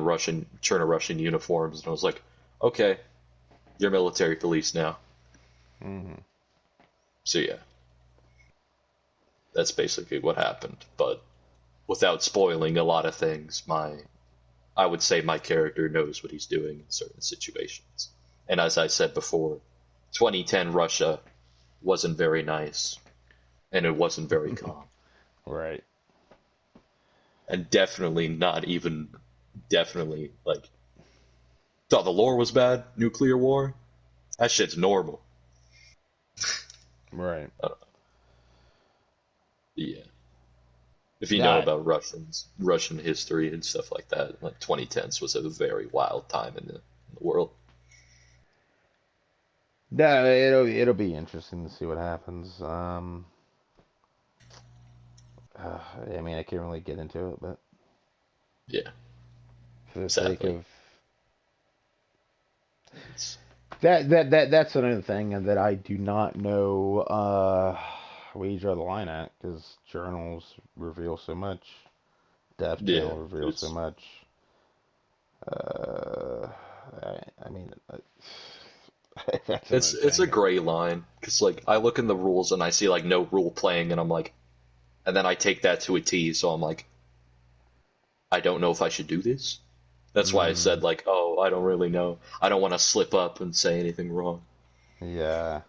in Russian uniforms, and I was like, okay, you're military police now. Hmm. So yeah, that's basically what happened. But without spoiling a lot of things, I would say my character knows what he's doing in certain situations. And as I said before, 2010 Russia wasn't very nice, and it wasn't very calm, Right. and definitely like thought the lore was bad, nuclear war. That shit's normal. Right. Uh, yeah. If you know Yeah. about Russian history and stuff like that, like 2010s was a very wild time in the world. No, it'll be interesting to see what happens. I mean, I can't really get into it, but Yeah, for the sake sadly. of It's, that's another thing that I do not know where you draw the line at, because journals reveal so much, Death yeah, Channel reveals so it's much. Uh, I mean, that's it's another it's a thing. gray line because like I look in the rules and I see like no rule playing and I'm like, and then I take that to a T, so I'm like, I don't know if I should do this. That's why I Mm, said like, oh, I don't really know. I don't want to slip up and say anything wrong. yeah,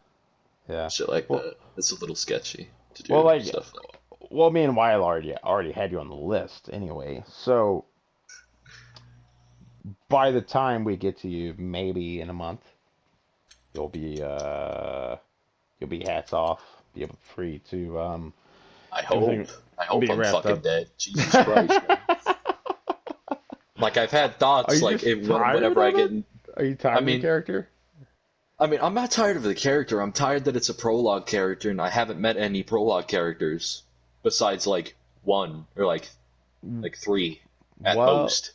yeah. Shit like Well, that. It's a little sketchy to well, do like, stuff like. well, me and Weil already had you on the list anyway. So by the time we get to you, maybe in a month, you'll be uh you'll be hats off, be able free to I everything hope. I hope be I'm wrapped fucking up. dead. Jesus Christ, man. Like I've had Are thoughts you like just tired whenever I of get it? in, Are you I tired of the mean, character? I'm not tired of the character. I'm tired that it's a prologue character, and I haven't met any prologue characters besides like one or like three at Well, most,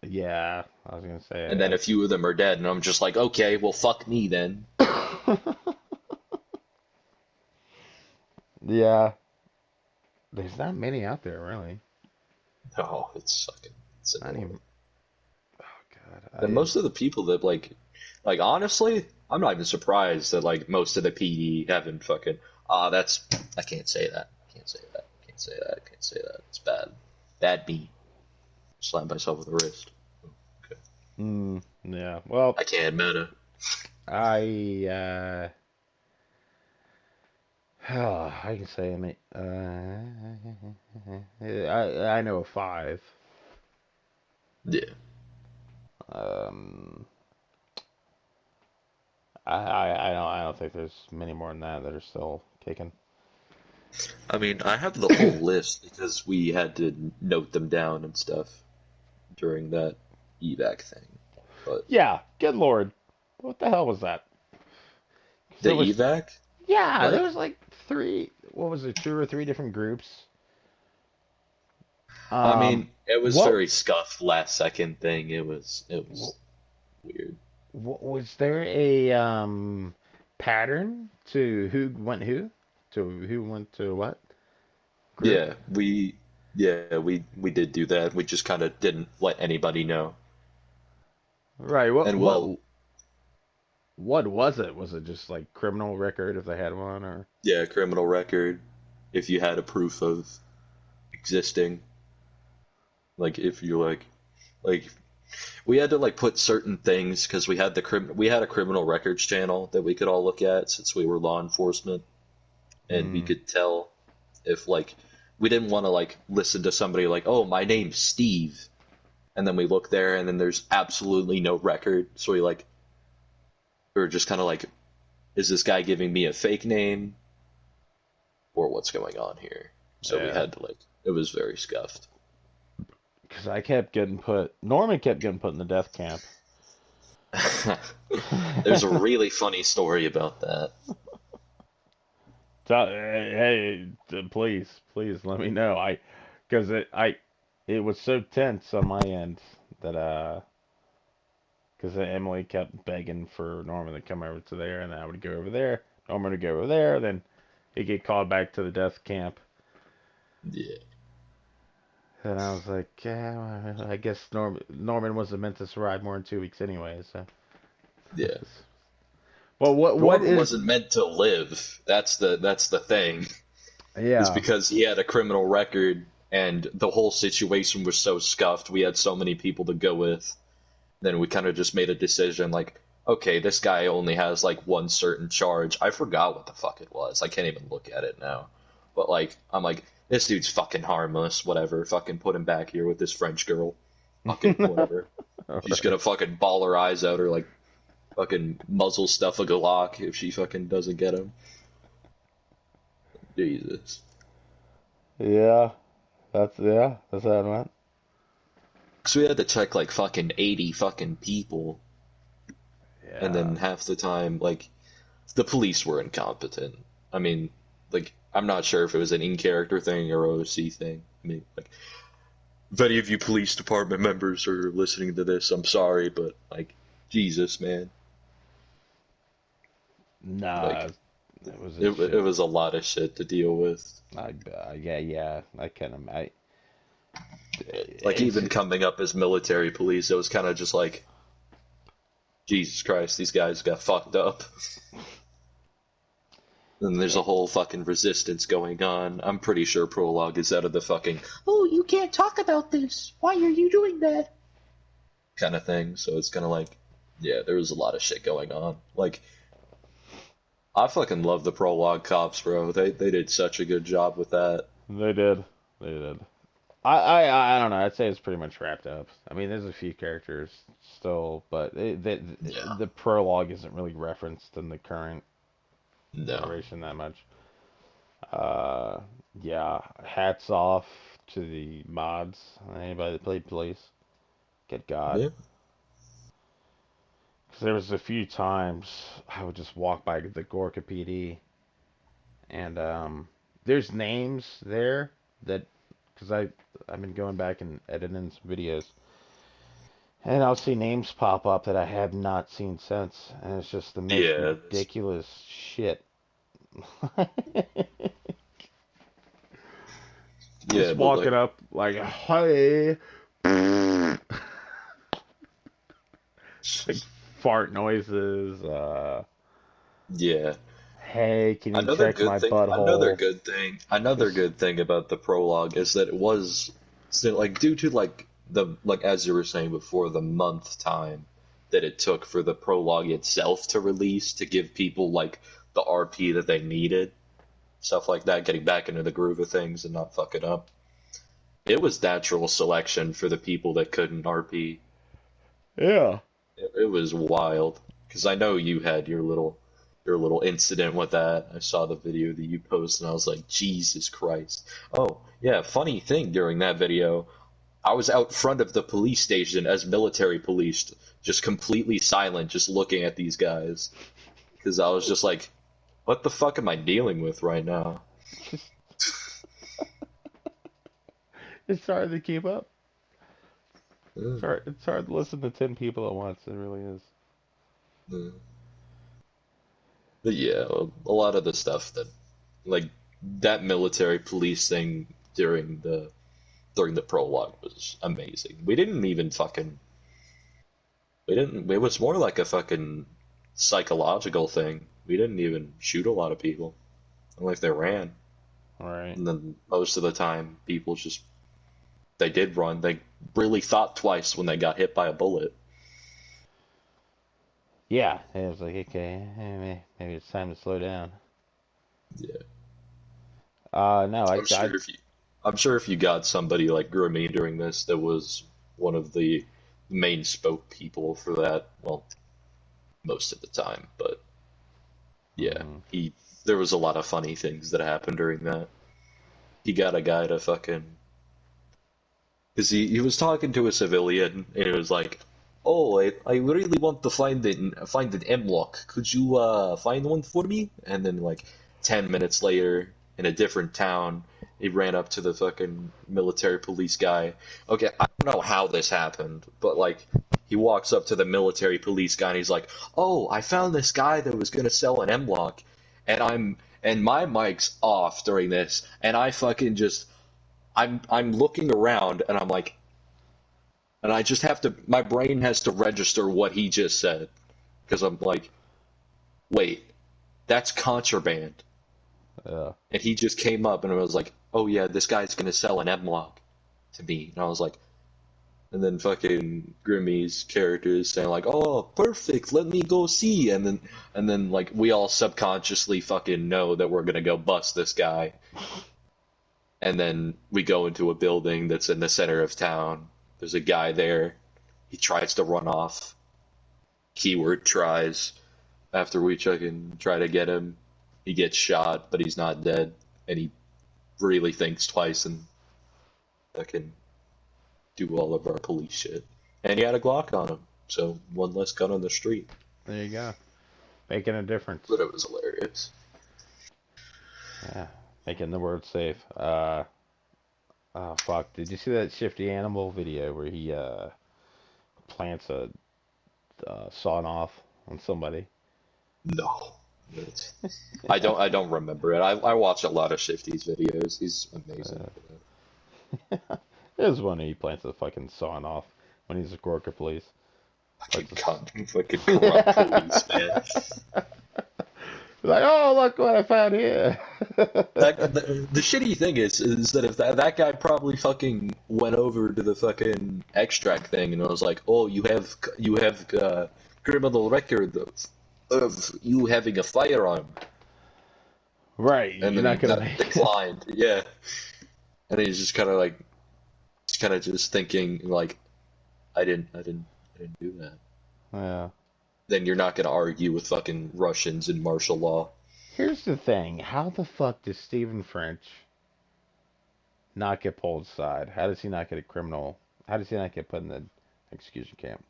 yeah, I was gonna say and then a few of them are dead, and I'm just like, okay, well, fuck me then. that's. Yeah, there's not many out there really. Oh, it's Not annoying. even. Oh God, And most of the people that like honestly, I'm not even surprised that like most of the PD haven't fucking. That's I can't say that. Can't say that. Can't say that. Can't say that. It's bad. Bad B. Slam myself with the wrist. Okay. Yeah. Well, I can't meta. I I can say I mean I know of five. Yeah. Um, I don't think there's many more than that are still kicking. I mean, I have the whole list because we had to note them down and stuff during that evac thing. But Yeah, good lord, what the hell was that? the There was evac, yeah, there like, was like three. What was it? Two or three different groups. I mean, it was What very scuffed last second thing. It was weird. was there a pattern to who went to what group? Yeah, we did do that. We just kind of didn't let anybody know. Right. And well, What was it? Was it just like criminal record if they had one, or yeah, criminal record. If you had a proof of existing, like if you like we had to like put certain things because we had a criminal records channel that we could all look at since we were law enforcement, and we hmm, could tell if like we didn't want to like listen to somebody like, oh, my name's Steve, and then we look there and then there's absolutely no record, so we were just kind of like, is this guy giving me a fake name or what's going on here? So we yeah? had to like, it was very scuffed. Because I kept getting put. Norman kept getting put in the death camp. There's a really funny story about that. Please let me know. Because it was so tense on my end that because Emily kept begging for Norman to come over to there, and I would go over there. Norman would go over there, then he'd get called back to the death camp. Yeah. And I was like, yeah, I guess Norman wasn't meant to survive more than 2 weeks anyway. So, Yeah. well, what Norman is? wasn't meant to live. That's the thing. Is Yeah, because he had a criminal record and the whole situation was so scuffed. We had so many people to go with. Then we kind of just made a decision like, okay, this guy only has like one certain charge. I forgot what the fuck it was. I can't even look at it now. But like, I'm like, this dude's fucking harmless. Whatever. Fucking put him back here with this French girl. Fucking whatever. She's right. gonna fucking ball her eyes out or like fucking muzzle stuff a Glock if she fucking doesn't get him. Jesus. Yeah, that's how it went. Because we had to check like fucking 80 fucking people, and Yeah, then half the time, like, the police were incompetent. I mean, like, I'm not sure if it was an in-character thing or OC thing. I mean, like, if any of you police department members are listening to this, I'm sorry, but, like, Jesus, man. nah, Like, it was a it shit. was a lot of shit to deal with. Yeah, I can imagine. Like, It's even coming up as military police, it was kind of just like, Jesus Christ, these guys got fucked up. And there's a whole fucking resistance going on. I'm pretty sure Prologue is out of the fucking, oh, you can't talk about this. Why are you doing that? Kind of thing. So it's kind of like, yeah, there was a lot of shit going on. Like, I fucking love the Prologue cops, bro. They did such a good job with that. they did, they did. I don't know. I'd say it's pretty much wrapped up. I mean, there's a few characters still, but Yeah. the prologue isn't really referenced in the current No. iteration that much. Uh, yeah, hats off to the mods. Anybody that played police, good God. Yeah. 'Cause there was a few times I would just walk by the Gorka PD, and there's names there that because I've been going back and editing some videos, and I'll see names pop up that I have not seen since, and it's just the most Yeah. ridiculous shit. Yeah, Just but like, walking up like, hey, like fart noises. yeah. Hey, can you Another check good my thing, another butthole? good thing, another Just good thing about the prologue is that it was still like due to like the like as you were saying before the month time that it took for the prologue itself to release to give people like the RP that they needed, stuff like that, getting back into the groove of things and not fuck it up. It was natural selection for the people that couldn't RP. yeah. It was wild because I know you had your little incident with that. I saw the video that you posted and I was like, Jesus Christ. Oh, yeah, funny thing during that video, I was out front of the police station as military police, just completely silent, just looking at these guys because I was just like, what the fuck am I dealing with right now? Just it's hard to keep up. Uh, It's hard to listen to 10 people at once. It really is. uh. But yeah, a lot of the stuff that like that military police thing during the prologue was amazing. We didn't it was more like a fucking psychological thing. We didn't even shoot a lot of people. Like they ran. All right. And then most of the time people just they did run. They really thought twice when they got hit by a bullet. Yeah. It was like, okay, maybe it's time to slow down. Yeah. No, I'm sure if you I'm sure if you got somebody like Grimmy during this that was one of the main spoke people for that, well, most of the time, but yeah, mhm. he there was a lot of funny things that happened during that. He got a guy to fucking because he was talking to a civilian and it was like, "Oh, I really want to find an M lock. Could you find one for me?" And then like 10 minutes later, in a different town, he ran up to the fucking military police guy. Okay, I don't know how this happened, but like he walks up to the military police guy and he's like, "Oh, I found this guy that was gonna sell an M lock, and my mic's off during this, and I fucking just I'm looking around and I'm like, and I just have to, my brain has to register what he just said because I'm like, wait, that's contraband. Yeah. And he just came up and I was like, oh yeah, this guy's gonna sell an M-Log to me. And I was like, and then fucking Grimmy's character is saying like, oh, perfect, let me go see. And then like we all subconsciously fucking know that we're gonna go bust this guy. And then we go into a building that's in the center of town. There's a guy there. He tries to run off. Keyword tries. After we fucking try to get him, he gets shot, but he's not dead. And he really thinks twice and fucking do all of our police shit. And he had a Glock on him, so one less gun on the street. There you go. Making a difference. But it was hilarious. Yeah. Making the world safe. Oh fuck! Did you see that Shifty Animal video where he plants a sawing off on somebody? No. I don't remember it. I watch a lot of Shifty's videos. He's amazing. There's one where he plants a fucking sawing off when he's a Gorka police. Fucking corrupt police, man. Like, oh, look what I found here. The shitty thing is that if that guy probably fucking went over to the fucking extract thing and was like, oh, you have criminal record of you having a firearm, Right, and you're then not gonna he declined, yeah, and he's just kind of just thinking like, I didn't do that. Yeah. Then you're not gonna argue with fucking Russians in martial law. Here's the thing: how the fuck does Stephen French not get pulled aside? How does he not get a criminal? How does he not get put in the execution camp?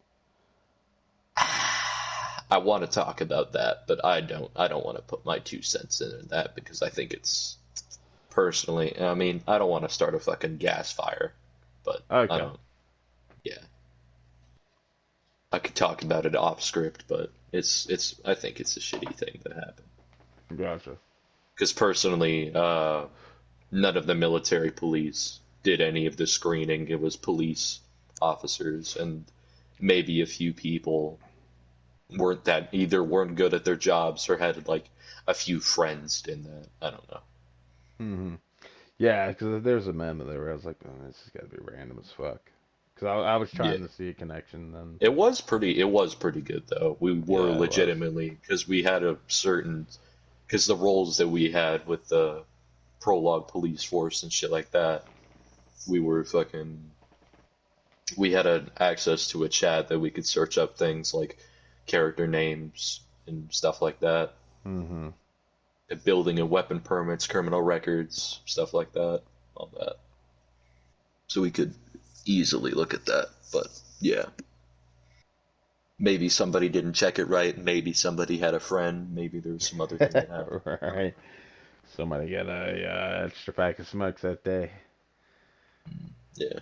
I want to talk about that, but I don't want to put my 2 cents in that because I think it's personally. I mean, I don't want to start a fucking gas fire, but Okay. I don't. Yeah, I could talk about it off script, but it's. I think it's a shitty thing that happened. Gotcha. Because personally, none of the military police did any of the screening. It was police officers, and maybe a few people weren't good at their jobs or had like a few friends in that. I don't know. Hmm. Yeah, because there's a memo there where I was like, oh, this has got to be random as fuck. Because I was trying Yeah, to see a connection then. it was pretty. It was pretty good though. We were Yeah, it was. legitimately because we had a certain because the roles that we had with the prologue police force and shit like that. We were fucking. We had an access to a chat that we could search up things like character names and stuff like that. Hmm. Building and weapon permits, criminal records, stuff like that, all that. So we could easily look at that. But yeah, maybe somebody didn't check it right. Maybe somebody had a friend. Maybe there was some other thing that happened. Right. Somebody got a extra pack of smokes that day. Yeah.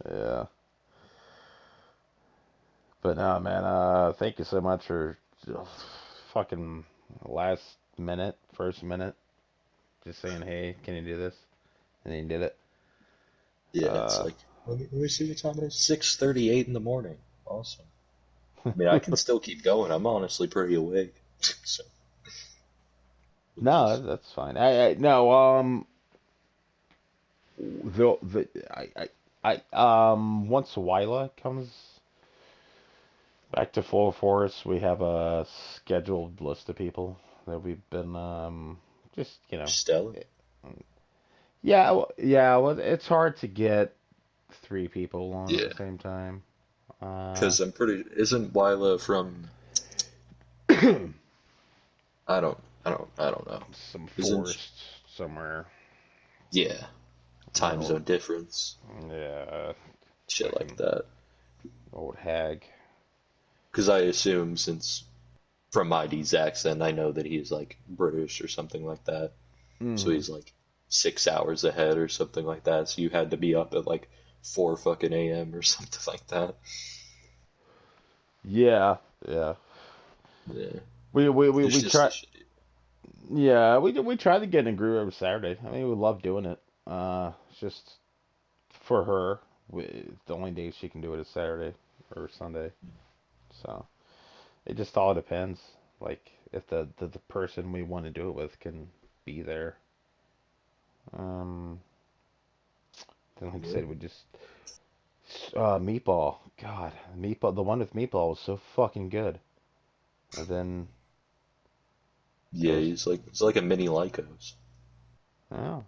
Yeah. But no, man. Thank you so much for fucking first minute, just saying, hey, can you do this? And he did it. Yeah, it's Uh, like, let me see what time it is. 6:38 in the morning. Awesome. I mean, I can still keep going. I'm honestly pretty awake. So, no, that's fine. I no the once Wyla comes back to full force, we have a scheduled list of people that we've been just Stella? yeah, yeah. Well, it's hard to get three people on at Yeah. the same time. Because I'm pretty. Isn't Wyla from? I don't know. Some Isn't? forest somewhere. Yeah. Time Old, zone difference. yeah, Shit like fucking that. old hag. Because I assume since from ID's accent, I know that he's like British or something like that. So Hmm. he's like 6 hours ahead or something like that. So you had to be up at like 4 fucking a.m. or something like that. Yeah, yeah. Yeah. We It's just a try. shitty. Yeah, we tried to get in a groove every Saturday. I mean, we love doing it. It's just for her. The only day she can do it is Saturday or Sunday. So it just all depends. Like if the person we want to do it with can be there. Um, then like I Yeah. said, we just meatball. God, meatball. The one with meatball was so fucking good. And then it Yeah, was he's like a mini Lycos. oh,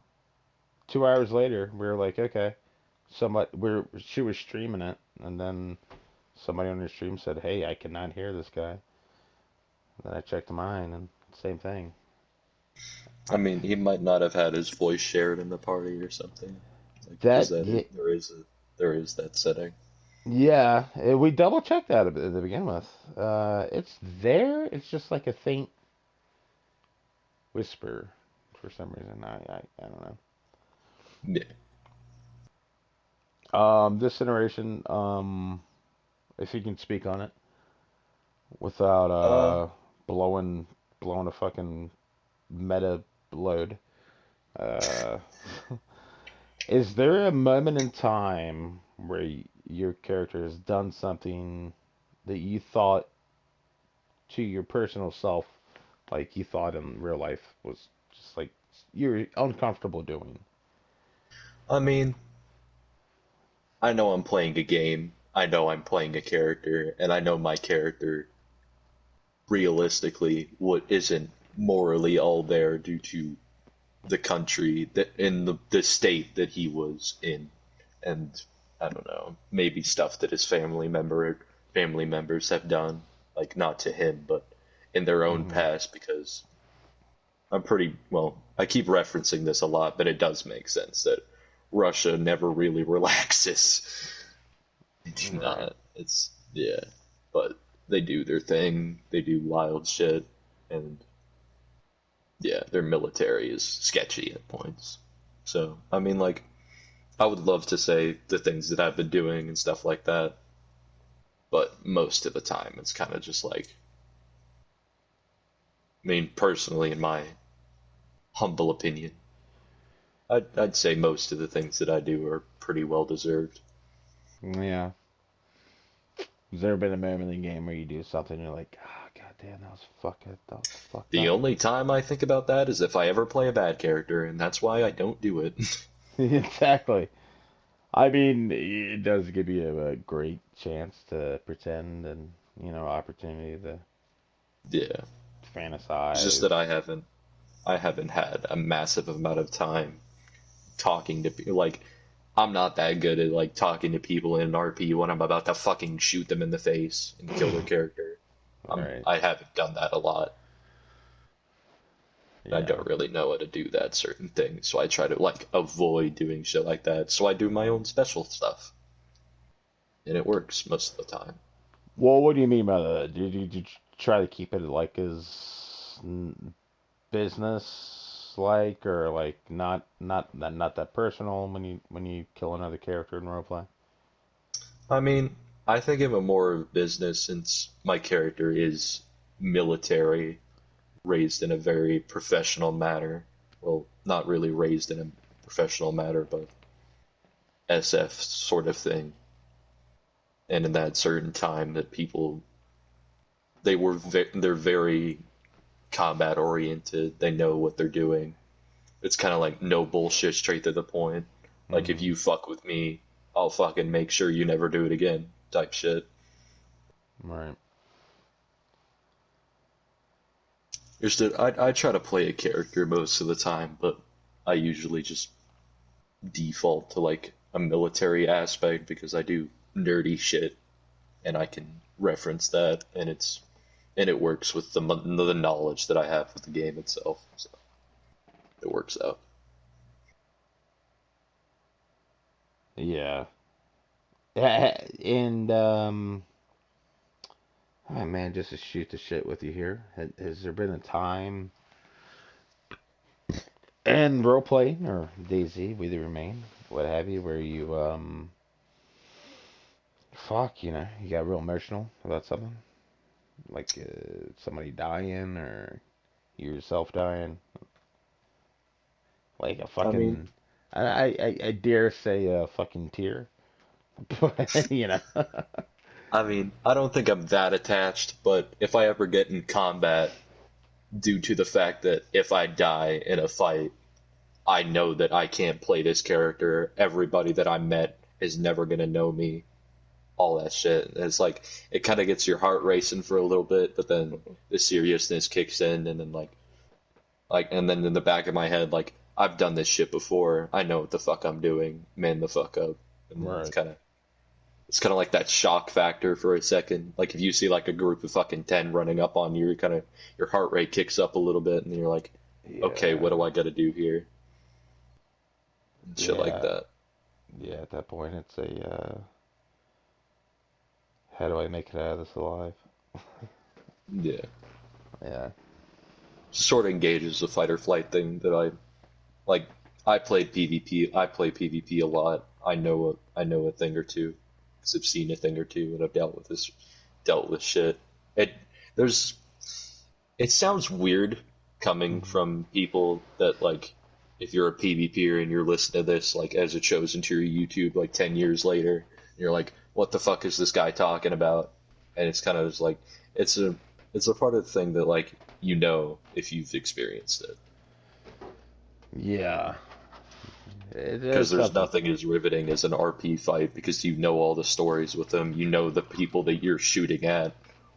2 hours later we were like, okay, somebody she was streaming it, and then somebody on her stream said, hey, I cannot hear this guy. Then I checked mine, and same thing. I mean, he might not have had his voice shared in the party or something, like because That that yeah, there is that setting. yeah, we double checked that at the begin with. It's there. It's just like a faint whisper for some reason. I don't know. Yeah. This iteration, if you can speak on it without Uh, blowing blowing a fucking meta load. Uh, is there a moment in time where your character has done something that you thought to your personal self, like you thought in real life was just like you're uncomfortable doing? I mean, I know I'm playing a game. I know I'm playing a character, and I know my character realistically what isn't morally all there due to the country that in the state that he was in, and I don't know, maybe stuff that his family members have done, like not to him, but in their own Hmm. past, because I'm pretty well, I keep referencing this a lot, but it does make sense that Russia never really relaxes. They do Right. not. It's yeah, but they do their thing. They do wild shit, and yeah, their military is sketchy at points. So, I mean, like, I would love to say the things that I've been doing and stuff like that, but most of the time it's kind of just like, I mean, personally, in my humble opinion, I'd say most of the things that I do are pretty well deserved. Yeah. Has there been a moment in the game where you do something and you're like, ah, god damn, that was fucked The up. only time I think about that is if I ever play a bad character, and that's why I don't do it. Exactly. I mean, it does give you a great chance to pretend and, opportunity to Yeah, it's just that fantasize. I haven't had a massive amount of time talking to people. Like, I'm not that good at like talking to people in an RP when I'm about to fucking shoot them in the face and kill their character. Right. I haven't done that a lot. I Yeah. don't really know how to do that certain things, so I try to like avoid doing shit like that. So I do my own special stuff, and it works most of the time. Well, what do you mean by that? Did you try to keep it like as business like or like not that personal when you kill another character in roleplay? I mean, I think of it more of business since my character is military, raised in a very professional manner. Well, not really raised in a professional manner, but SF sort of thing. And in that certain time that people they're very combat oriented. They know what they're doing. It's kind of like no bullshit, straight to the point. Like if Mm-hmm. you fuck with me, I'll fucking make sure you never do it again, type shit. Right. Just that I try to play a character most of the time, but I usually just default to like a military aspect because I do nerdy shit and I can reference that, and it works with the knowledge that I have with the game itself, so it works out. Yeah. And oh man, just to shoot the shit with you here. Has there been a time in roleplay or DayZ, we the remain, what have you, where you fuck, you got real emotional about something? Like somebody dying or you yourself dying? Like a I mean, fucking I dare say a fucking tear, but I mean, I don't think I'm that attached, but if I ever get in combat, due to the fact that if I die in a fight, I know that I can't play this character. Everybody that I met is never gonna know me. All that shit. And it's like it kind of gets your heart racing for a little bit, but then the seriousness kicks in, and then and then in the back of my head, like I've done this shit before. I know what the fuck I'm doing. Man the fuck up. And then right. it's kind of like that shock factor for a second. Like if you see like a group of fucking 10 running up on you, your heart rate kicks up a little bit, and you're like, okay, Yeah, what do I got to do here? And shit like yeah, that. yeah. At that point, it's a how do I make it out of this alive? Yeah, Yeah, sort of engages the fight or flight thing that I like. I played PvP. I play PvP a lot. I know a thing or two because I've seen a thing or two, and I've dealt with shit. It there's it sounds weird coming hmm from people that like if you're a PvPer and you're listening to this like as it shows into your YouTube like 10 years later, and you're like, what the fuck is this guy talking about? And it's kind of just like it's a it's a part of the thing that like if you've experienced it. yeah. It is Because there's something. nothing as riveting as an RP fight because you know all the stories with them. You know the people that you're shooting at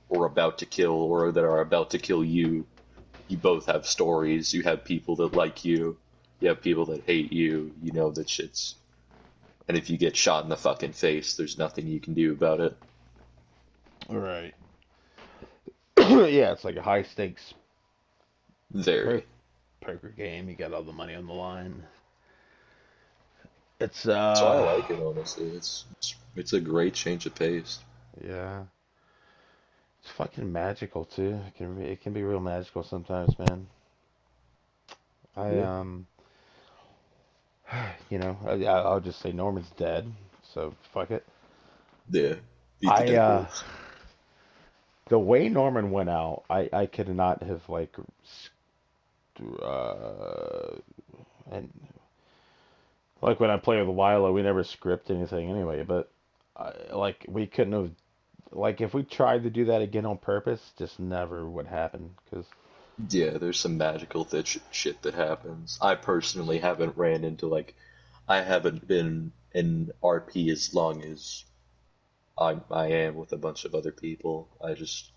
or about to kill or that are about to kill you. You both have stories. You have people that like you. You have people that hate you. You know that shit's. And if you get shot in the fucking face, there's nothing you can do about it. Right. Yeah, it's like a high stakes po Very. poker game. You got all the money on the line. It's That's why I like it, honestly. It's a great change of pace. yeah. It's fucking magical too. It can be real magical sometimes, man. I Yeah. I'll just say Norman's dead, so fuck it. Yeah. Beat the I dead horse. The way Norman went out, I could not have uh and like when I play with Lilo, we never script anything anyway, but we couldn't have like if we tried to do that again on purpose, just never would happen because Yeah, there's some magical shit that happens. I personally haven't ran into I haven't been in RP as long as I am with a bunch of other people. I just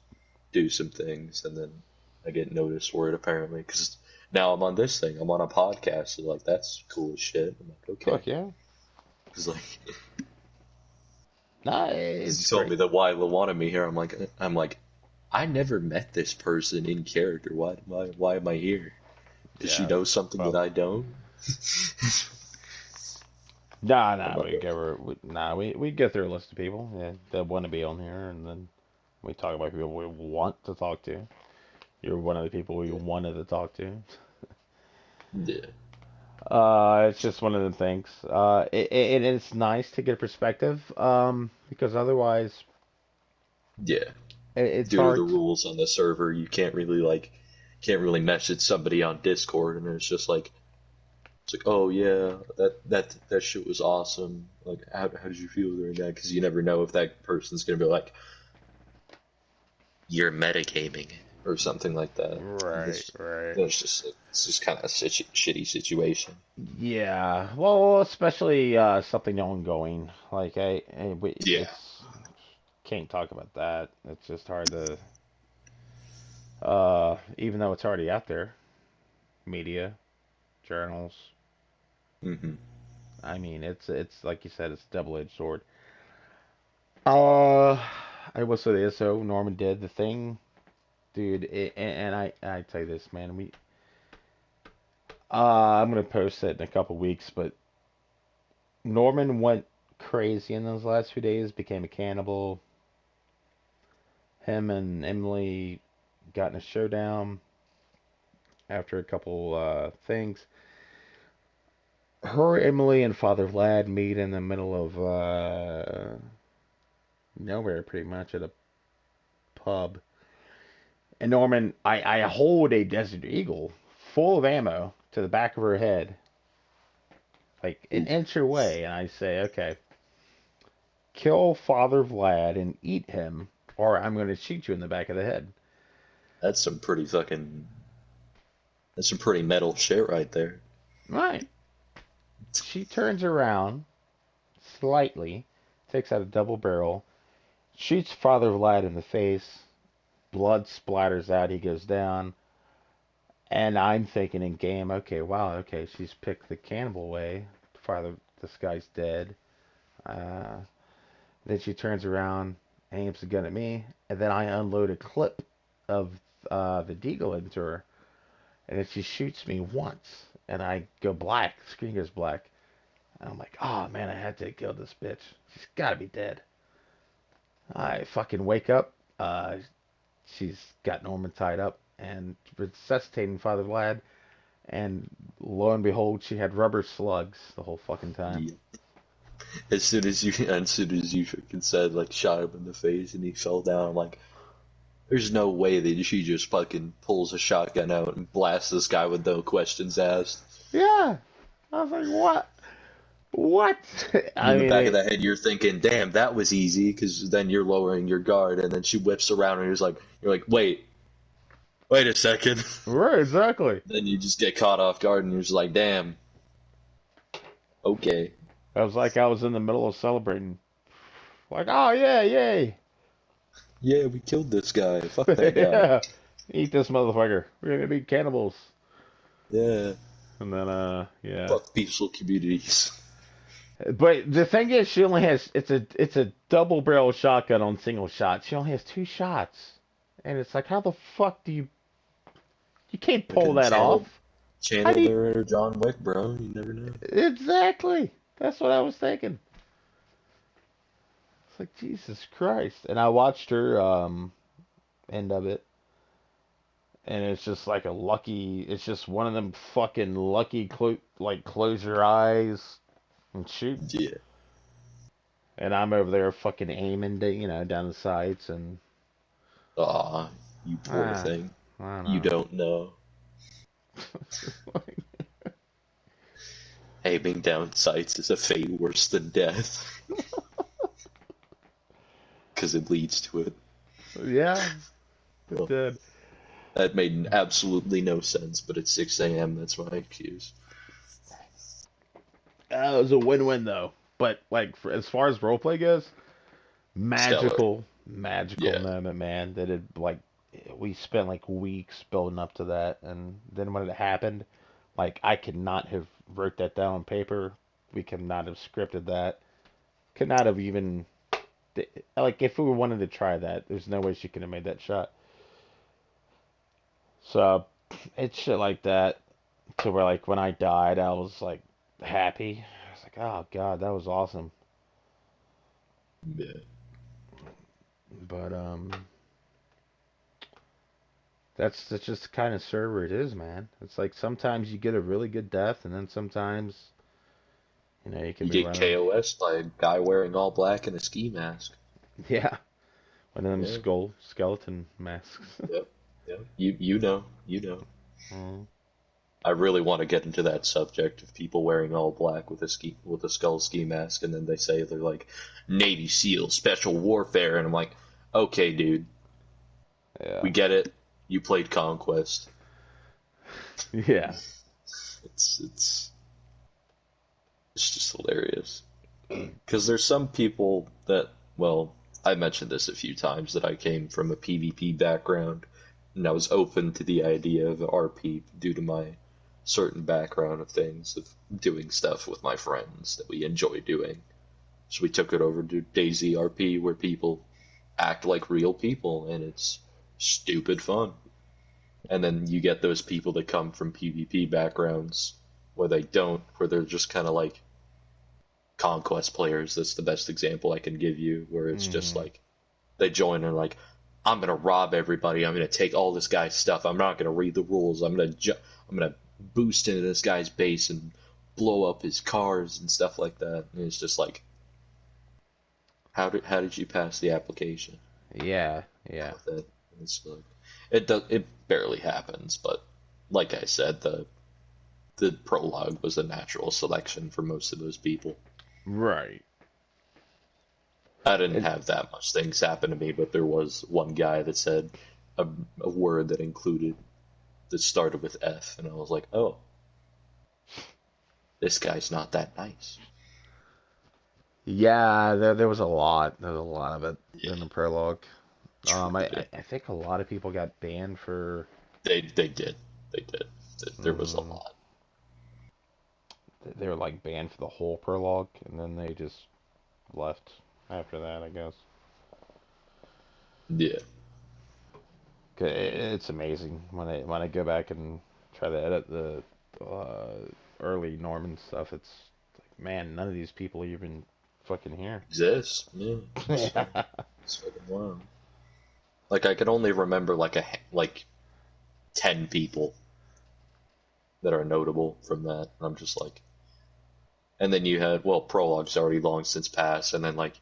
do some things and then I get noticed for it apparently because now I'm on this thing. I'm on a podcast, so like that's cool as shit. I'm like, okay, fuck yeah. because like Nah, because you it's told great. me that Lila wanted me here. I'm like, I never met this person in character. Why am I here? Does she Yeah. know something that Well, I don't? I'm like, we go through a list of people, yeah, that want to be on here, and then we talk about people we want to talk to. You're one of the people we yeah, wanted to talk to. yeah, It's just one of the things. It's nice to get perspective, because otherwise, yeah. it's Due to the hard. rules on the server, you can't really message somebody on Discord, and it's like, oh yeah, that shit was awesome. Like, how did you feel during that? Because you never know if that person's gonna be like, you're metagaming or something like that. Right, It's, right. it's just kind of a shitty situation. Yeah. Well, especially something ongoing. Yeah. It's can't talk about that. It's just hard to, even though it's already out there, media, journals. Hmm. I mean, it's like you said, it's a double-edged sword. Uh, I will say this. So Norman did the thing, dude. And I tell you this, man. I'm gonna post it in a couple weeks, but Norman went crazy in those last few days. Became a cannibal. Him and Emily got in a showdown after a couple things. Her, Emily, and Father Vlad meet in the middle of nowhere, pretty much at a pub. And Norman, I hold a Desert Eagle full of ammo to the back of her head. like an inch away, and I say, okay, kill Father Vlad and eat him, or I'm going to shoot you in the back of the head. That's some pretty fucking. That's some pretty metal shit right there. Right. She turns around slightly, takes out a double barrel, shoots Father Vlad in the face. Blood splatters out. He goes down. And I'm thinking in game, okay, wow, okay, she's picked the cannibal way. Father, this guy's dead. Uh, then she turns around, aims the gun at me, and then I unload a clip of the deagle into her, and then she shoots me once, and I go black. The screen goes black. And I'm like, oh man, I had to kill this bitch. She's gotta be dead. I fucking wake up. She's got Norman tied up and resuscitating Father Vlad. And lo and behold, she had rubber slugs the whole fucking time. Yeah. As soon as you freaking said like shot him in the face and he fell down, I'm like, there's no way that she just fucking pulls a shotgun out and blasts this guy with no questions asked. Yeah, I was like, what? What? I In the mean, back of the head, you're thinking, "Damn, that was easy," because then you're lowering your guard, and then she whips around, and you're like, wait a second. right, exactly. Then you just get caught off guard, and you're just like, "Damn, okay, I was like, I was in the middle of celebrating, like, oh yeah, yay, yeah, we killed this guy. Fuck that guy. yeah, eat this motherfucker. We're gonna be cannibals. Yeah, And then, yeah. fuck peaceful communities." But the thing is, she only has it's a double barrel shotgun on single shot. She only has two shots, and it's like, how the fuck do you can't pull Fucking that off? How channel do you their inner John Wick, bro. You never know. exactly? That's what I was thinking. It's like Jesus Christ, and I watched her end of it, and it's just like a lucky. It's just one of them fucking lucky like close your eyes and shoot. Yeah. And I'm over there fucking aiming, down the sights, and Aw, you poor ah, thing. I don't You know. don't know. Aiming down sights is a fate worse than death, because it leads to it. Yeah, it Well, did. that made absolutely no sense, but it's 6 a.m. That's my excuse. It was a win-win though. But like, as far as roleplay goes, Stellar. magical Yeah. moment, man. That it like we spent like weeks building up to that, and then when it happened, like I could not have wrote that down on paper. We could not have scripted that. Could not have even like if we wanted to try that. There's no way she could have made that shot. So it's shit like that to where like when I died, I was like happy. I was like, oh god, that was awesome. Yeah. But that's just the kind of server it is, man. It's like sometimes you get a really good death, and then sometimes you can You be get running. KOS by a guy wearing all black and a ski mask. Yeah, one of them Yeah. skull skeleton masks. Yep. Yep. You know. You know. Mm. I really want to get into that subject of people wearing all black with a skull ski mask, and then they say they're like Navy SEAL Special Warfare, and I'm like, okay, dude, Yeah, we get it. You played Conquest. yeah, It's it's it's just hilarious because there's some people that, well, I mentioned this a few times that I came from a PvP background, and I was open to the idea of RP due to my certain background of things of doing stuff with my friends that we enjoy doing. So we took it over to DayZ RP where people act like real people and it's stupid fun. And then you get those people that come from PvP backgrounds where they don't, where they're just kind of like conquest players. That's the best example I can give you, where it's just hmm like they join and like, I'm gonna rob everybody. I'm gonna take all this guy's stuff. I'm not gonna read the rules. I'm gonna boost into this guy's base and blow up his cars and stuff like that. And it's just like, how did you pass the application yeah, yeah. with it? It's like it barely happens, but like I said, the the prologue was a natural selection for most of those people. Right. I didn't It, have that much things happen to me, but there was one guy that said a, a word that included that started with F, and I was like, oh, this guy's not that nice. yeah, there was a lot. There was a lot of it Yeah, in the prologue. truly did. I think a lot of people got banned for. They did. They did. There was a Mm, lot. they were like banned for the whole prologue, and then they just left after that, I guess. Yeah. 'Cause it's amazing when I go back and try to edit the early Norman stuff. It's like, man, none of these people are even fucking here. Exists. Yeah. Yeah. It's fucking wild. Like I can only remember like 10 people that are notable from that. And I'm just like, and then you had well, prologue's already long since passed, and then like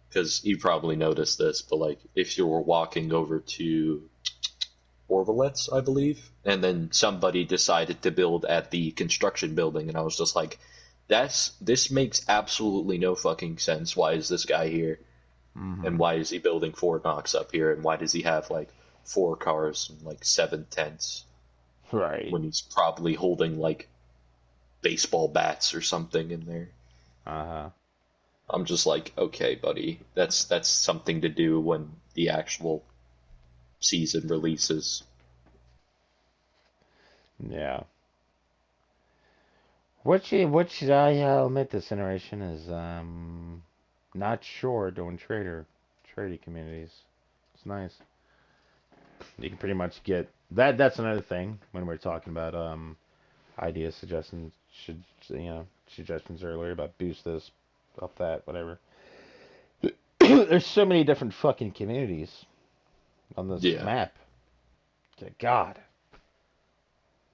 because you probably noticed this, but like if you were walking over to Orvalets, I believe, and then somebody decided to build at the construction building, and I was just like, this makes absolutely no fucking sense. Why is this guy here? And Hmm. why is he building Fort Knox up here? And why does he have like 4 cars and like 7 tents Right. when he's probably holding like baseball bats or something in there? Uh-huh. I'm just like, okay, buddy, that's something to do when the actual season releases. Yeah. What should I admit this iteration is not sure doing trading communities. It's nice. You can pretty much get that. That's another thing when we're talking about ideas, suggestions, suggestions earlier about boost this, up that, whatever. There's so many different fucking communities on this Yeah, map. God,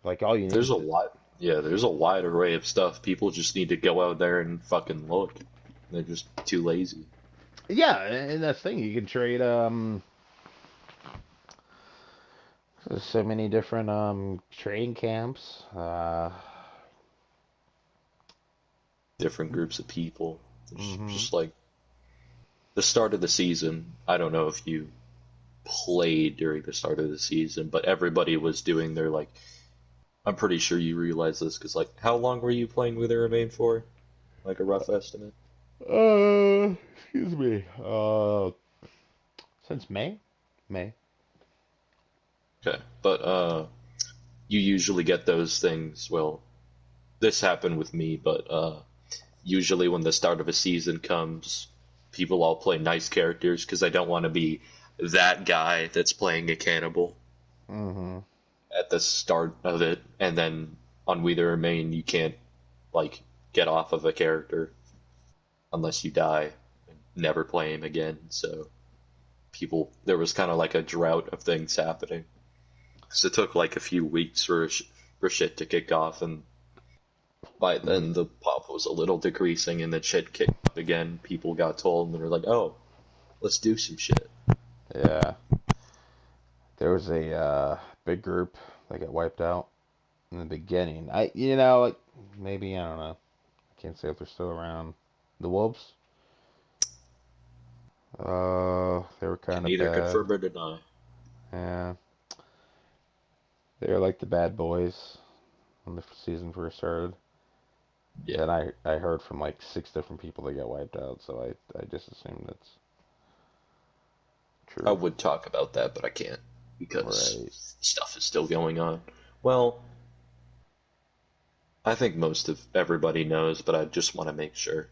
like all you there's need. a wide there's a wide array of stuff. People just need to go out there and fucking look. They're just too lazy. Yeah, and that's the thing. You can trade. There's so many different trading camps. Different groups of people. There's Hmm. just like the start of the season. I don't know if you played during the start of the season, but everybody was doing their like. I'm pretty sure you realize this because like, how long were you playing with the Remain for? Like a rough estimate. Excuse me. Since May, May. Okay, but you usually get those things. Well, this happened with me, but usually when the start of a season comes, people all play nice characters because I don't want to be that guy that's playing a cannibal Hmm. at the start of it, and then on We the Remain you can't like get off of a character unless you die and never play him again. So people, there was kind of like a drought of things happening. So it took like a few weeks for shit to kick off, and by then the pop was a little decreasing, and then shit kicked up again. People got told, and they're like, "Oh, let's do some shit." Yeah, there was a big group that got wiped out in the beginning. Like, maybe I don't know. I can't say if they're still around. The Wolves. They were Can kind of neither bad. confirm or deny. Yeah, they were like the bad boys when the season first started. Yeah, And I heard from like 6 different people that got wiped out, so I just assumed that's I true. would talk about that, but I can't because Right. stuff is still going on. Well, I think most of everybody knows, but I just want to make sure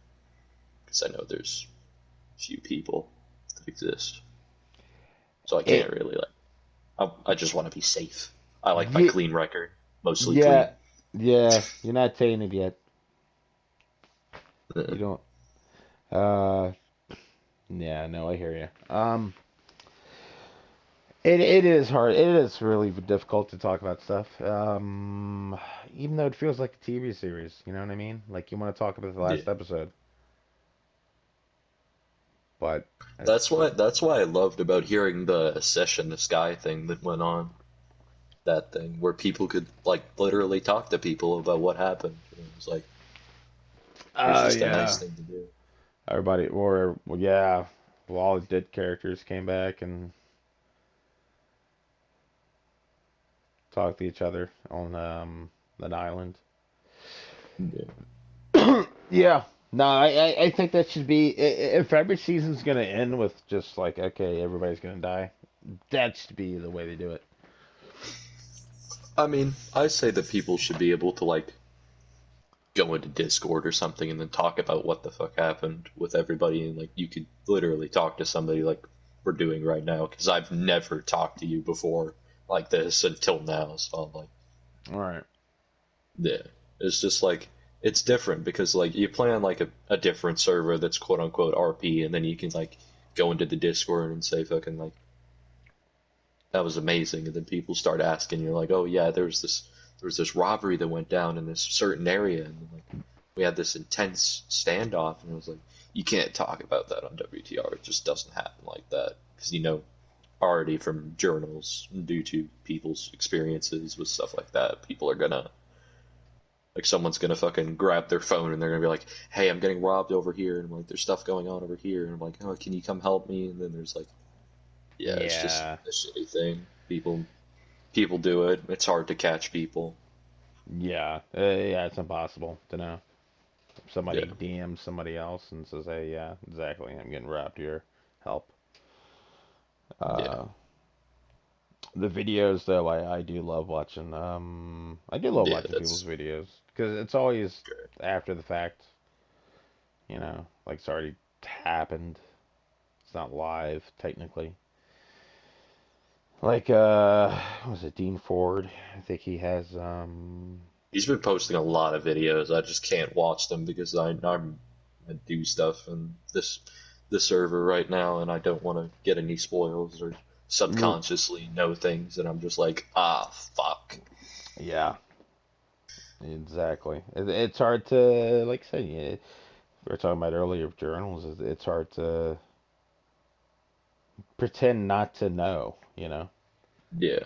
because I know there's few people that exist, so I can't It really like. I just want to be safe. I like my yeah, clean record, mostly yeah, clean. yeah. You're not tainted yet. Uh, You don't. Uh, yeah, no, I hear you. It is hard. It is really difficult to talk about stuff. Even though it feels like a TV series, you know what I mean? Like you want to talk about the yeah. last episode, but That's it's why I loved about hearing the Session the Sky thing that went on. that thing where people could like literally talk to people about what happened. It was like it was just a nice Yeah. thing to do. Everybody, or well, yeah, well, all the dead characters came back and talked to each other on that island. Yeah, Yeah. No, I think that should be if every season's gonna end with just like okay, everybody's gonna die. That should be the way they do it. I mean, I say that people should be able to like go into Discord or something and then talk about what the fuck happened with everybody, and like you could literally talk to somebody like we're doing right now, because I've never talked to you before like this until now. So I'm like, All right. yeah, it's just like it's different because like you play on like a different server that's quote unquote RP, and then you can like go into the Discord and say fucking like that was amazing, and then people start asking you like, oh yeah, there was this robbery that went down in this certain area, and like we had this intense standoff, and it was like you can't talk about that on WTR. It just doesn't happen like that because already from journals due to people's experiences with stuff like that, people are gonna like someone's gonna fucking grab their phone and they're gonna be like, hey, I'm getting robbed over here, and I'm like, there's stuff going on over here, and I'm like, oh, can you come help me? And then there's like, yeah, it's just Yeah. a shitty thing. People do it. It's hard to catch people. Yeah. Yeah. It's impossible to know. Somebody Yeah, DMs somebody else and says, "Hey, yeah, exactly. I'm getting robbed here. Help." yeah, Uh, the videos though, I do love watching. I do love yeah. watching people's That's videos because it's always great. after the fact. Like it's already happened. It's not live technically. Like what was it Dean Ford? I think he has He's been posting a lot of videos. I just can't watch them because I do stuff in this server right now, and I don't want to get any spoils or r- subconsciously know things, and I'm just like, ah, fuck. yeah, exactly. It's hard to like I said. Yeah, we were talking about earlier journals. It's hard to pretend not to know. Yeah.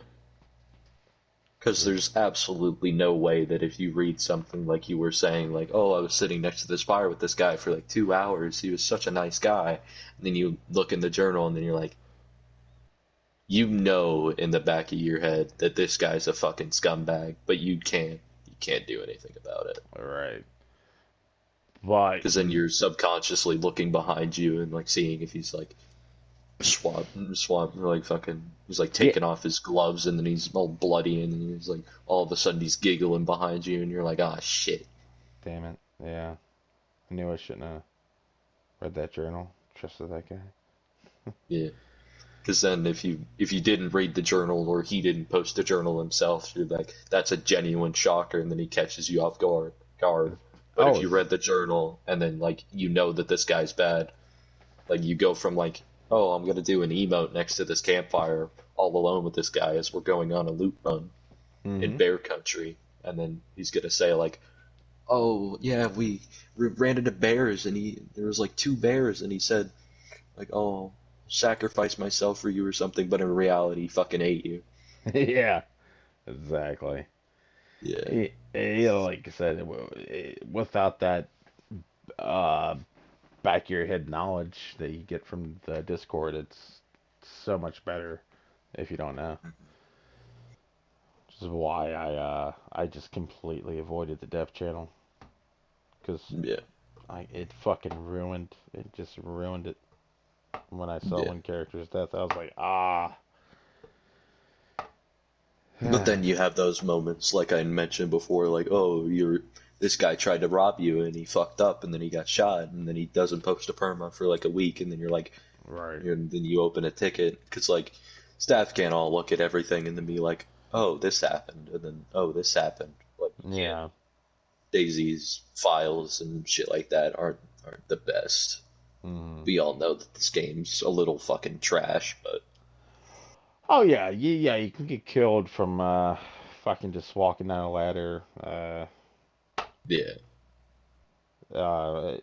Because 'Cause- there's absolutely no way that if you read something like you were saying, like, oh, I was sitting next to this fire with this guy for like 2 hours, he was such a nice guy, and then you look in the journal and then you're like, in the back of your head that this guy's a fucking scumbag, but you can't do anything about it. right. But Because then you're subconsciously looking behind you and like seeing if he's like like fucking, he's like yeah, taking off his gloves and then he's all bloody and then he's like all of a sudden he's giggling behind you and you're like, ah, shit. damn it. Yeah, I knew I shouldn't have read that journal. Trusted that guy. Yeah. Because then if you didn't read the journal or he didn't post the journal himself, you're like, that's a genuine shocker, and then he catches you off guard. But if Oh, you read the journal and then like that this guy's bad, like you go from like, oh, I'm gonna do an emote next to this campfire all alone with this guy as we're going on a loot run in mm-hmm. bear country, and then he's gonna say like, oh yeah, we ran into bears and there was like two bears and he said like, oh, sacrifice myself for you or something, but in reality, he fucking ate you. Yeah, exactly. Yeah, Like I said, without that uh, back of your head knowledge that you get from the Discord, it's so much better if you don't know. Which is why I just completely avoided the Dev channel because yeah, it fucking ruined it. Just ruined it when I saw yeah. one character's death. I was like, ah. But then you have those moments, like I mentioned before, like, oh, this guy tried to rob you and he fucked up and then he got shot and then he doesn't post a perma for like a week and then you're like, Right. and then you open a ticket because like staff can't all look at everything and then be like, oh, this happened and then oh, this happened. Like you can't. Yeah. Daisy's files and shit like that aren't the best. Mm. We all know that this game's a little fucking trash, but Oh yeah, yeah. You can get killed from fucking just walking down a ladder. yeah, Uh,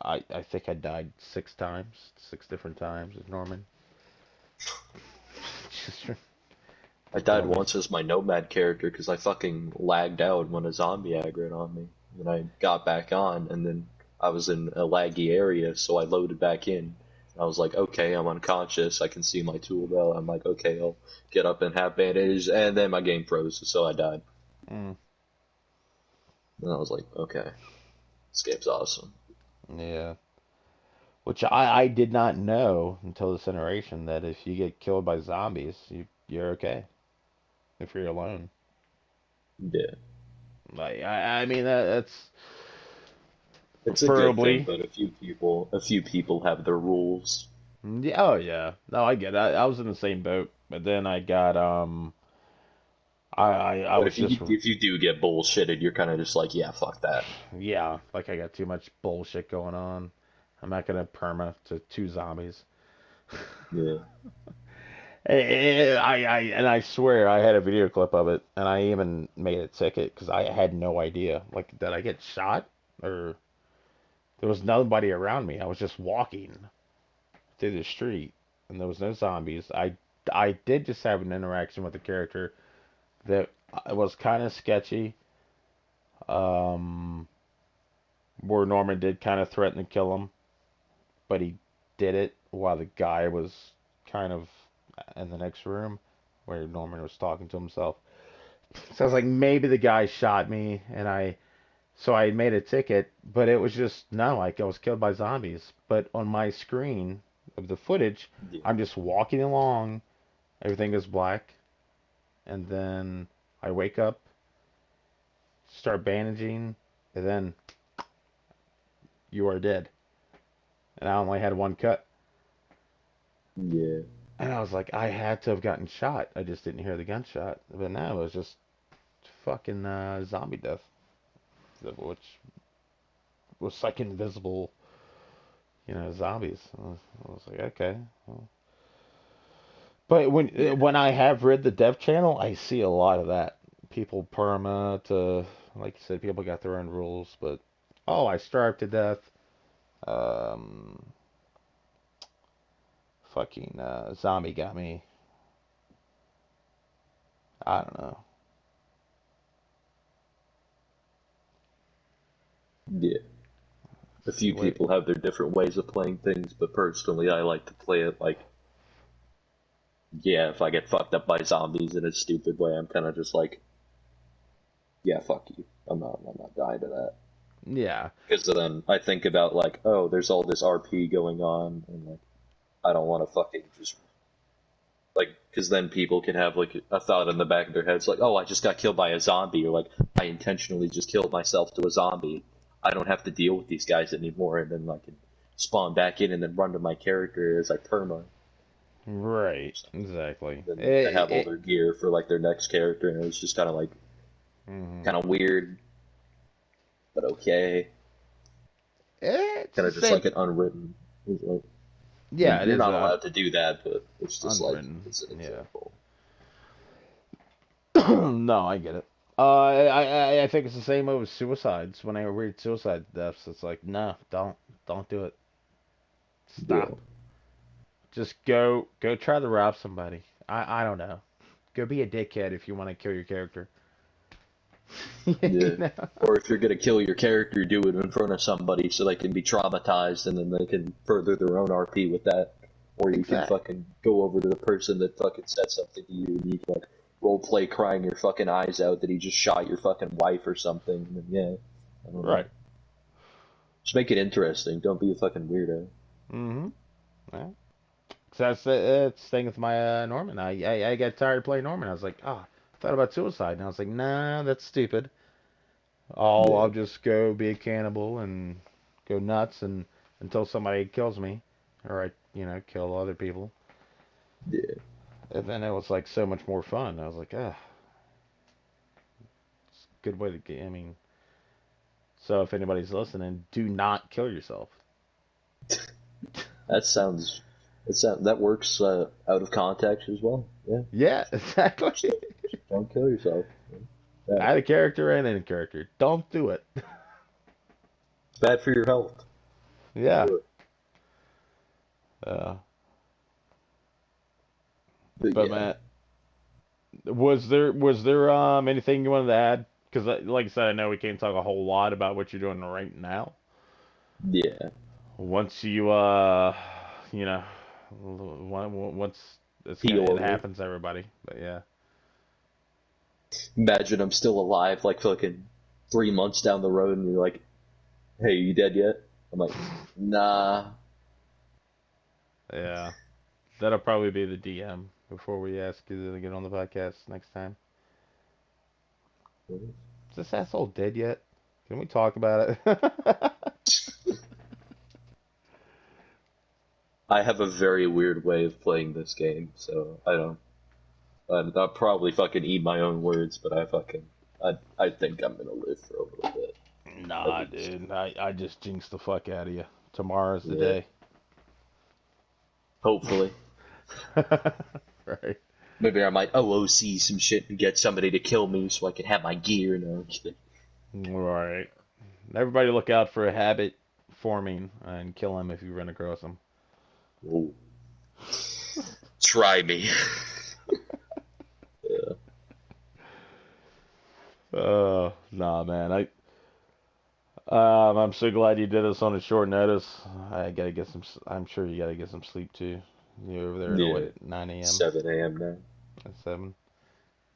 I think I died 6 times, 6 different times as Norman. Just I died Zombies. once as my nomad character because I fucking lagged out when a zombie aggroed on me. And I got back on, and then I was in a laggy area, so I loaded back in. I was like, okay, I'm unconscious. I can see my tool belt. I'm like, okay, I'll get up and have bandages, and then my game froze, so I died. Mm, And I was like, okay, this game's awesome. yeah. Which I did not know until this iteration that if you get killed by zombies, you're okay if you're alone. Yeah, Like I mean that's it's a good thing, preferably. but a few people have their rules. Yeah, oh yeah. No, I get it. I was in the same boat, but then I got I But was just if you do get bullshitted, you're kind of just like, yeah, fuck that. yeah, like I got too much bullshit going on. I'm not gonna perma to two zombies. Yeah, And I swear I had a video clip of it, and I even made a ticket because I had no idea. Like, did I get shot or there was nobody around me? I was just walking through the street, and there was no zombies. I did just have an interaction with the character that was kind of sketchy. Um, where Norman did kind of threaten to kill him, but he did it while the guy was kind of in the next room where Norman was talking to himself. So I was like, maybe the guy shot me, and so I made a ticket, but it was just no, like I was killed by zombies. But on my screen of the footage, yeah, I'm just walking along, everything is black, and then I wake up, start bandaging, and then you are dead. And I only had one cut. yeah, And I was like, I had to have gotten shot. I just didn't hear the gunshot. But now it was just fucking zombie death, which was like invisible, zombies. I was like, okay. Well. But yeah, when I have read the dev channel, I see a lot of that. People perma to, like you said, people got their own rules. But oh, I starved to death. Um, fucking zombie got me. I don't know. yeah. A It's the few way. people have their different ways of playing things, but personally, I like to play it like, yeah, if I get fucked up by zombies in a stupid way, I'm kind of just like, yeah, fuck you. I'm not dying to that. Yeah, Because then I think about like, oh, there's all this RP going on, and like, I don't want to fucking just like, because then people can have like a thought in the back of their heads like, oh, I just got killed by a zombie, or like, I intentionally just killed myself to a zombie. I don't have to deal with these guys anymore, and then I can spawn back in and then run to my character as I perma. right. Exactly. Then like, they have all their gear for like their next character, and it's just kind of like Mhm. kind of weird, but okay. It's Kind the of just same. like an unwritten. Like, I Yeah, mean, it you're is not allowed to do that, but it's just like unwritten. it's an Yeah. example. No, I get it. I think it's the same with suicides. When I read suicide deaths, it's like, no, don't do it. Yeah, Stop. Just go try to rob somebody. I don't know. Go be a dickhead if you want to kill your character. yeah. You know? Or if you're gonna kill your character, do it in front of somebody so they can be traumatized, and then they can further their own RP with that. Or you can Exact. fucking go over to the person that fucking said something to you, and you can like role play crying your fucking eyes out that he just shot your fucking wife or something. And then, yeah, I don't know. Right. Just make it interesting. Don't be a fucking weirdo. Mm-hmm. Yeah. 'Cause that's the thing with my Norman. I got tired of playing Norman. I was like, oh, I thought about suicide, and I was like, nah, that's stupid. I'll Yeah, just go be a cannibal and go nuts and until somebody kills me, or I kill other people. yeah, And then it was like so much more fun. I was like, ah, it's a good way to get. I mean, so if anybody's listening, do not kill yourself. that sounds. That works out of context as well. Yeah, Yeah, just exactly. don't kill yourself. Yeah. Add a character and in character. Don't do it. It's bad for your health. Don't Yeah. do it. Uh, But but yeah, man, Was there anything you wanted to add? Because like I said, I know we can't talk a whole lot about what you're doing right now. Yeah. Once you you know, once Heal it over. happens to everybody. But yeah. Imagine I'm still alive, like fucking 3 months down the road, and you're like, "Hey, you dead yet?" I'm like, "Nah." Yeah. That'll probably be the DM before we ask you to get on the podcast next time. Is this asshole dead yet? Can we talk about it? I have a very weird way of playing this game, so I don't. I'll probably fucking eat my own words, but I think I'm gonna live for a little bit, at Nah, least. dude. I just jinxed the fuck out of you. Tomorrow's the Yeah, day. hopefully. Right. Maybe I might OOC some shit and get somebody to kill me so I can have my gear. No, I'm kidding. Right. Everybody look out for a habit forming and kill him if you run across him. Whoa. Try me. Yeah. Nah, man. I'm so glad you did this on a short notice. I gotta get some. I'm sure you gotta get some sleep too. You're over there at Yeah. what, 9 a.m. 7 a.m. now. at 7.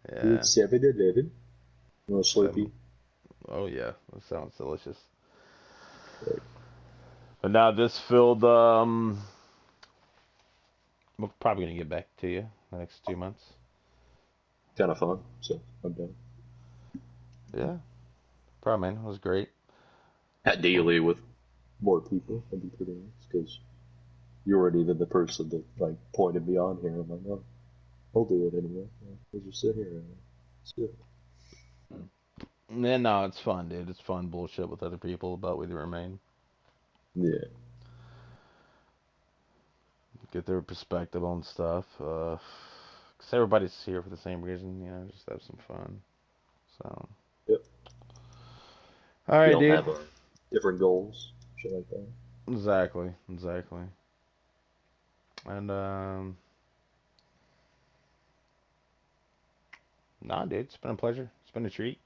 Yeah, It's 7:11. A little 7. sleepy. Oh yeah, that sounds delicious. Like, But now this filled. We're probably gonna get back to you the next 2 months. kind of fun, so I'm done. Yeah, probably, man. It was great. Ideally, with more people, that'd be pretty nice, because you weren't even the person that, like, pointed me on here. I'm like, oh, I'll do it anyway. We'll just sit here and sit. Yeah, no, it's fun, dude. It's fun bullshit with other people about whether you remain. Yeah. Get their perspective on stuff. 'Cause everybody's here for the same reason, just have some fun. So, Yep. all We right, all dude. have different goals, shit like that. Exactly, exactly. And nah, dude, it's been a pleasure. It's been a treat.